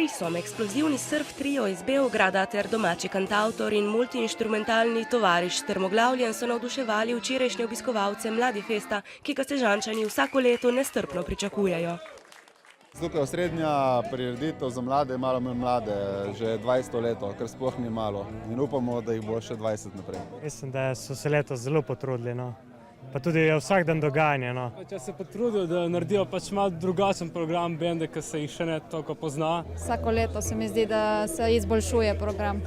Trisom, eksplozivni surf trio iz Beograda ter domači kantavtor in multiinštrumentalni tovariš Strmoglavljen so navduševali včerajšnje obiskovalce Mladifesta, ki ga Sežančani vsako leto nestrpno pričakujejo. Tukaj osrednja prireditev za mlade, malo manj mlade, že 20 leto, kar sploh ni malo in upamo, da jih bo še 20 naprej. Mislim, da so se letos zelo potrudili, no. Pa tudi vsak dan dogajanje. No. Če se potrudijo, da naredijo pač malo drugačen program bende, ki se jih še ne toliko pozna. Vsako leto se mi zdi, da se izboljšuje program.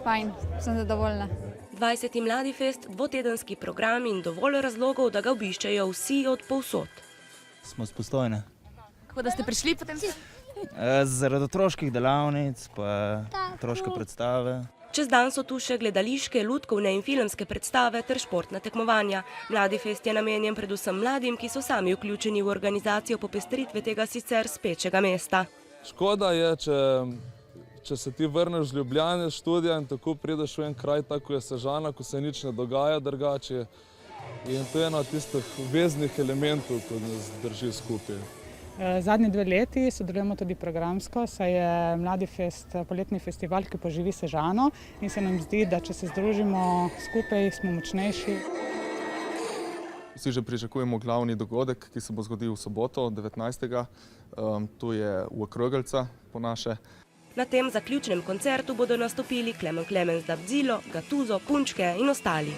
Fajn, sem zadovoljna. 20. Mladifest, dvotedenski program in dovolj razlogov, da ga obiščejo vsi od povsod. Smo s Postojne. Kako da ste prišli potem? Zaradi otroških delavnic, pa otroške predstave. Čez dan so tu še gledališke, lutkovne in filmske predstave ter športna tekmovanja. Mladifest je namenjen predvsem mladim, ki so sami vključeni v organizacijo popestritve tega sicer spečega mesta. Škoda je, če se ti vrneš z Ljubljane študija in tako prideš v en kraj, tako je Sežana, ko se nič ne dogaja drugače. In to je eno od tistih veznih elementov, ko nas drži skupaj. Zadnji 2 leti sodelujemo tudi programsko, saj je Mladifest poletni festival, ki poživi Sežano in se nam zdi, da če se združimo skupaj, smo močnejši. Vsi že pričakujemo glavni dogodek, ki se bo zgodil v soboto, 19. Tu je v Krögelca po naše. Na tem zaključnem koncertu bodo nastopili Klemen Klemens Dabzilo, Gatuzo, Punčke in ostali.